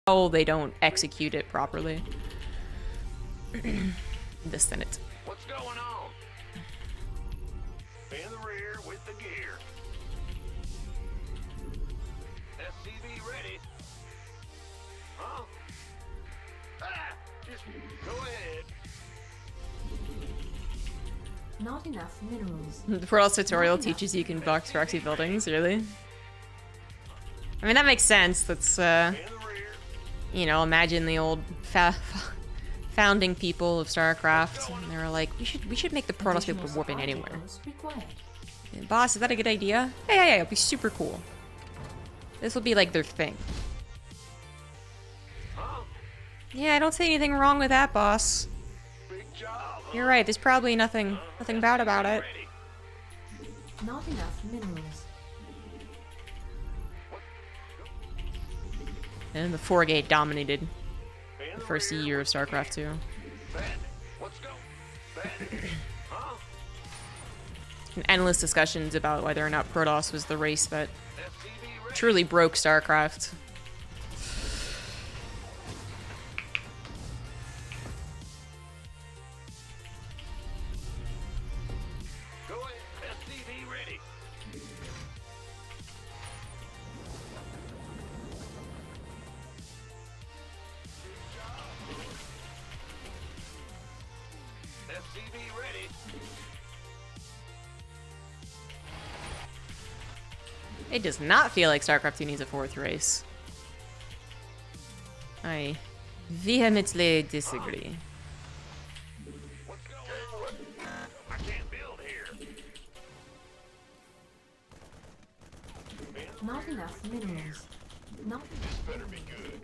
how they don't execute it properly. The Senate. What's going on? In the rear with the gear. SCV ready. Huh? Ah! Just go ahead. Not enough minerals. The Protoss tutorial teaches you can box proxy buildings, really? I mean, that makes sense. That's, In the rear. you know, imagine the old founding people of StarCraft, and they were like, we should make the Protoss people warp in anywhere. And, boss, is that a good idea? Yeah, it'll be super cool. This will be like their thing. Huh? Yeah, I don't see anything wrong with that, boss. Big job. Huh? You're right, there's probably nothing bad about it. Ready. Not enough minerals. And the 4-gate dominated In the the first rear year of with the StarCraft 2. Bandit. Let's go. Bandit. Huh? And endless discussions about whether or not Protoss was the race that SCV ready. truly broke StarCraft. Go ahead. SCV ready. SCV ready. It does not feel like StarCraft 2 needs a 4th race. I vehemently disagree. What's going on? I can't build here. Not enough minerals. Not Better be good.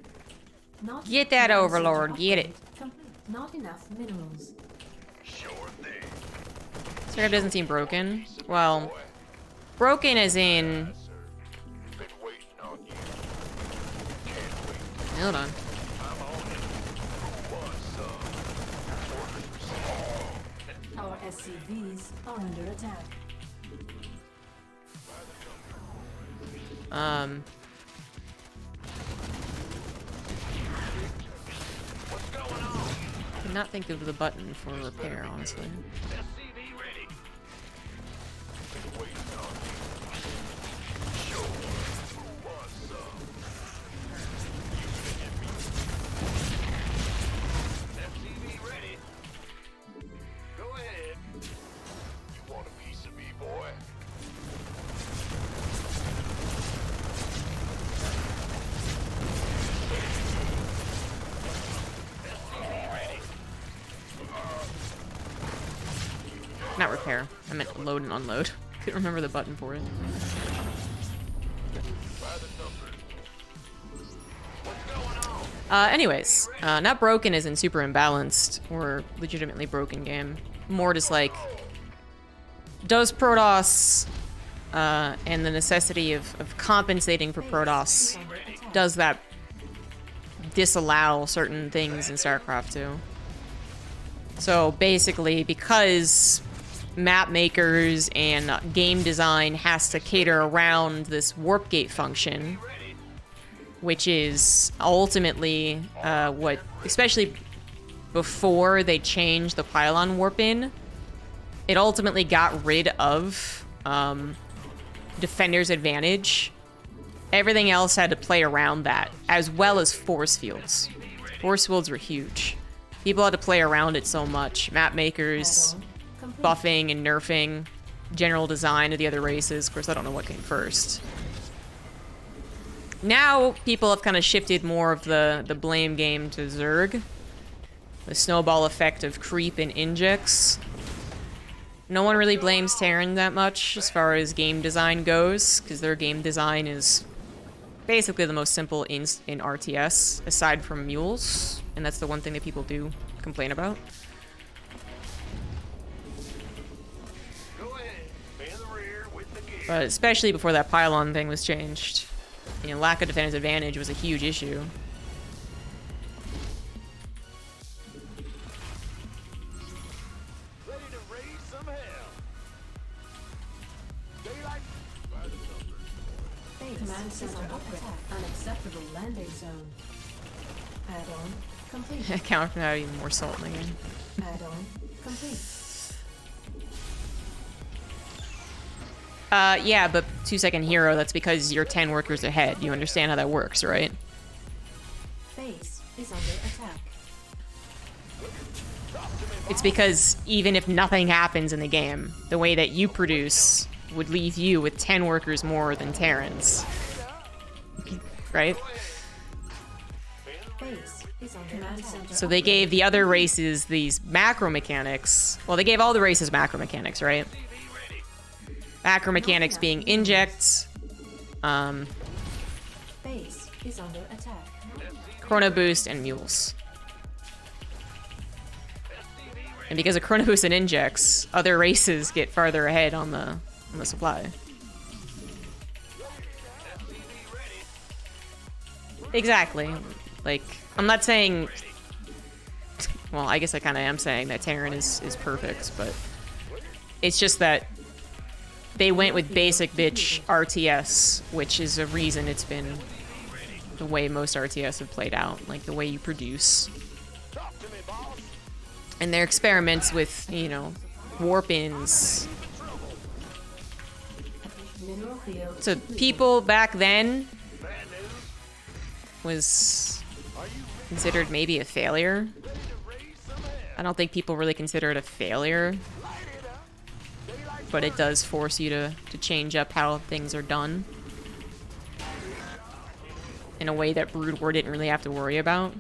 not Get that enough Overlord, minerals. get it. Complete. Not enough minerals. Sure thing. StarCraft doesn't seem broken. Well, broken as in... Been waiting on you. Can't wait. Hold on. I'm on it. Who wants some? Our SCVs are under attack. What's going on? I cannot think of the button for repair, honestly. SCV ready. Been waiting on you. Sure. Who wants some? SCV ready. Go ahead. You want a piece of me, boy? SCV ready. Not repair. I meant load and unload. Couldn't remember the button for it. By the numbers. What's going on? Anyways, not broken as in super imbalanced or legitimately broken game. More just like, does Protoss and the necessity of compensating for Protoss, does that disallow certain things in StarCraft 2? So basically, because map makers and game design has to cater around this warp gate function, which is ultimately what, especially before they changed the pylon warp in, it ultimately got rid of Defender's Advantage. Everything else had to play around that, as well as force fields. Force fields were huge. People had to play around it so much. Map makers, Complete. buffing and nerfing, general design of the other races. Of course, I don't know what came first. Now, people have kind of shifted more of the blame game to Zerg. The snowball effect of creep and injects. No one really blames Terran that much as far as game design goes, because their game design is basically the most simple in RTS, aside from mules, and that's the one thing that people do complain about. Go ahead. In the rear with the gear. But especially before that pylon thing was changed, you know, lack of defender's advantage was a huge issue. Ready to raise some hell. Daylight. By the numbers. Command center upgrade. Unacceptable landing zone. Add-on complete. Account for having more salt in the game. Add-on complete. Yeah, but 2-second hero, that's because you're 10 workers ahead. You understand how that works, right? Base is under attack. It's because even if nothing happens in the game, the way that you produce would leave you with 10 workers more than Terrans. Right? Base is under command center. So they gave the other races these macro mechanics. Well, they gave all the races macro mechanics, right? Macro mechanics being injects, Base is under attack. chrono boost, and mules. And because of chrono boost and injects, other races get farther ahead on the supply. Exactly. Like, I'm not saying... Well, I guess I kind of am saying that Terran is perfect, but... It's just that they went with basic bitch RTS, which is a reason it's been the way most RTS have played out. Like, the way you produce. And their experiments with, you know, warp-ins. Mineral field. So people back then was considered maybe a failure. I don't think people really consider it a failure. But it does force you to change up how things are done. In a way that Brood War didn't really have to worry about.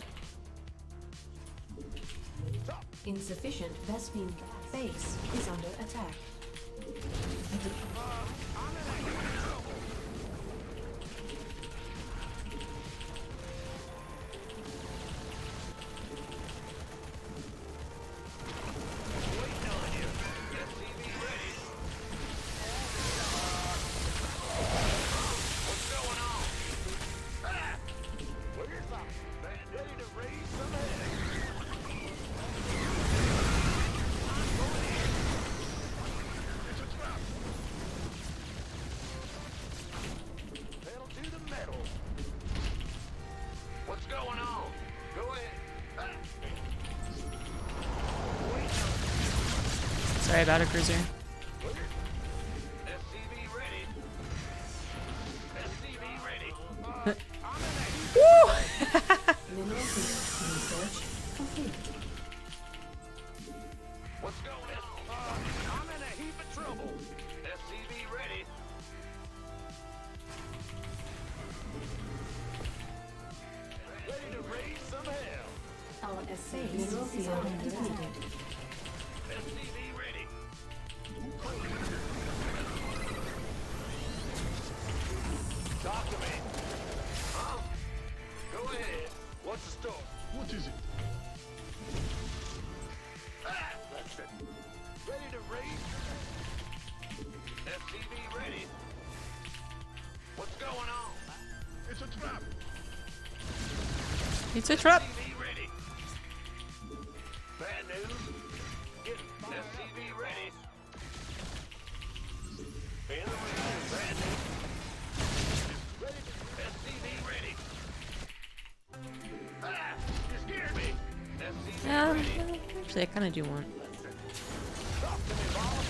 Insufficient Vespene base is under attack. Sorry about it, Cruiser. Mineral field research complete. What's going on? I'm in a heap of trouble. SCV ready. Ready to raise some hell. Our SA mineral field depleted. SCV ready. Talk to me. Huh? Go ahead. What's the story? What is it? Ah, that's it. Ready to raise? SCV ready. What's going on? It's a trap. It's a trap. SCV ready. Bad news. Get SCV ready. In the ring. Bad news. Ready. SCV ready. Ah, you scared me. SCV Yeah, ready. actually, I kind of do want. Talk to me, boss.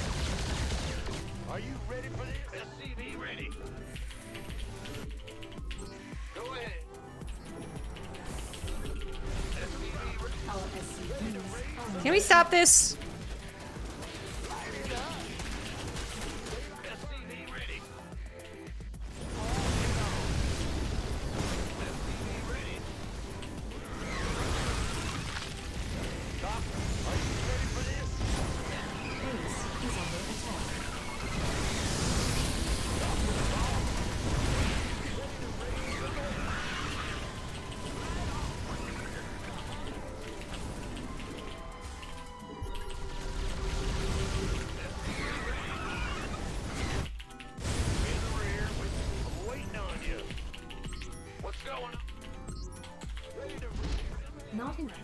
Are you ready for this? SCV ready. Go ahead. SCV ready. Our SCVs are Can we stop this? SCV ready. SCV ready. Doc, are you ready for this? base is under attack. In the rear. I'm waiting on you. What's going on? Ready to Not enough.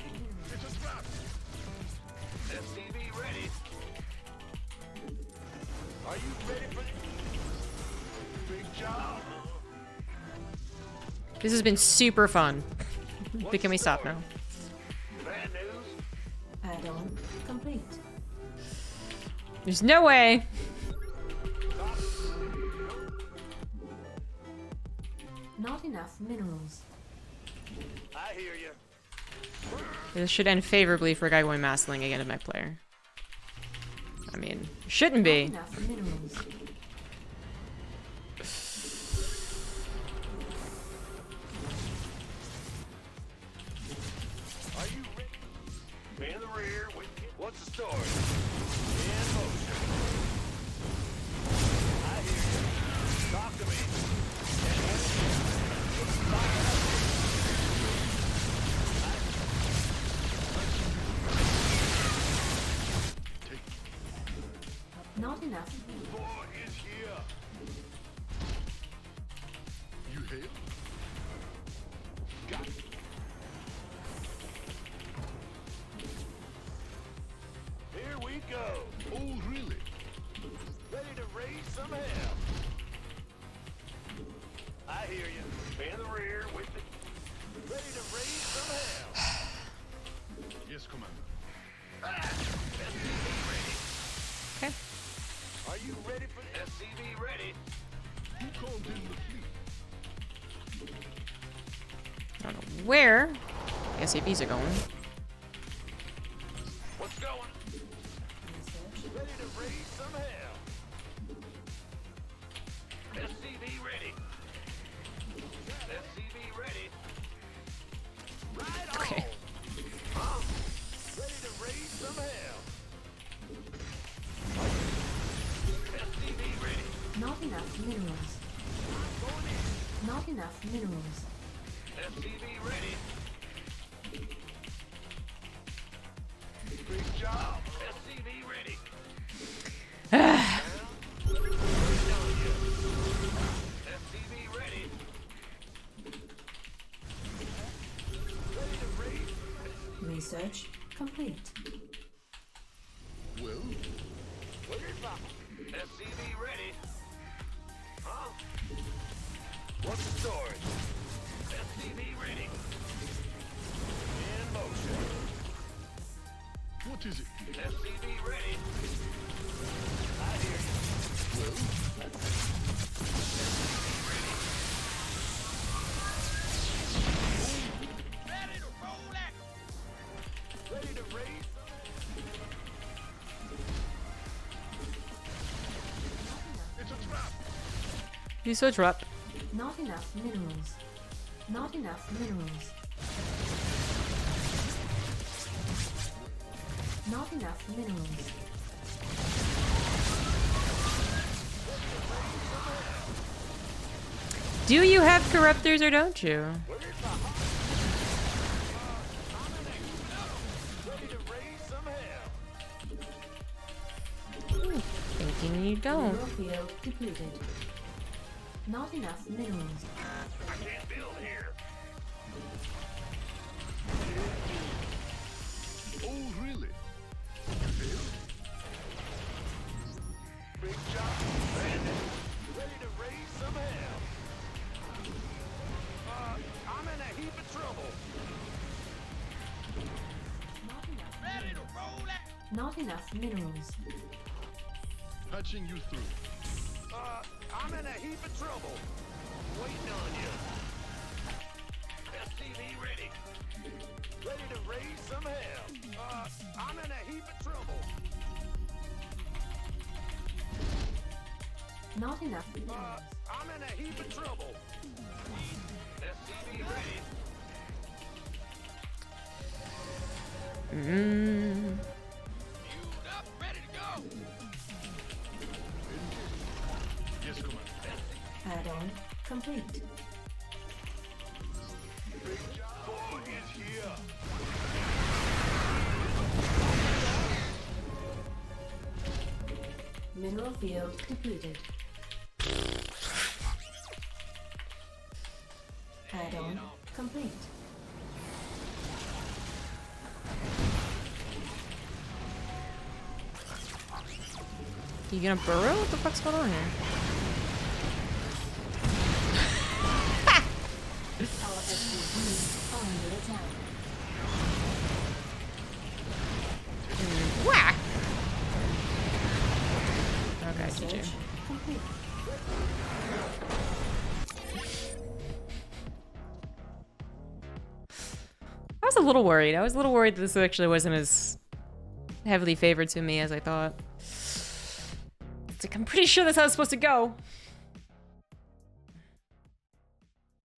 It's a trap. SCV ready. Are you ready for this? Big job. This has been super fun. But can we stop now? Bad news? Add-on complete. There's no way. Not enough minerals. I hear you. This should end favorably for a guy going massling against my player. I mean, shouldn't be. Enough minerals. Are you ready? In the rear. What's the story? In motion. I hear you. Talk to me. Not enough. War is here. You hail? Got it. Here we go. Oh, really? Ready to raise some hell. I hear you. In the rear with it. Ready to raise some hell. Yes, Commander. SCV ready. Okay. Are you ready for SCV ready? Who called in the fleet? I don't know where the SCVs are going. What's going? Ready to raise some hell. SCV ready. SCV ready. Right on. Okay. Huh? Ready to raise some hell. SCV ready. Not enough minerals. Going in. Not enough minerals. SCV ready. Great job. SCV ready. SCV ready. Ready to raise. Research complete. Well, where's Papa? SCV ready. Huh? What's the story? SCV ready. In motion. What is it? SCV ready. I hear you. Well? SCV ready. Ready to roll that. Ready to raise. It's a trap. He's so drop. Not enough minerals. Not enough minerals. Not enough minerals. Do you have corruptors or don't you? Ready to raise some hell. Thinking you don't. Mineral field depleted. Not enough minerals. I can't build here. Oh, really? Big job, Bandit. Ready to raise some hell. I'm in a heap of trouble. Not enough. Ready to roll that. Not enough minerals. Patching you through. I'm in a heap of trouble. Waiting on you. SCV ready. Ready to raise some hell. I'm in a heap of trouble. Not enough minerals. I'm in a heap of trouble. SCV ready. Mm. Queued up, ready to go. Yes, Commander. Add-on complete. Big job. War is here. Mineral field depleted. Add-on complete. You gonna burrow? What the fuck's going on here? Our SCVs are under attack. to. Complete. I was a little worried. I was a little worried that this actually wasn't as heavily favored to me as I thought. It's like, I'm pretty sure that's how it's supposed to go.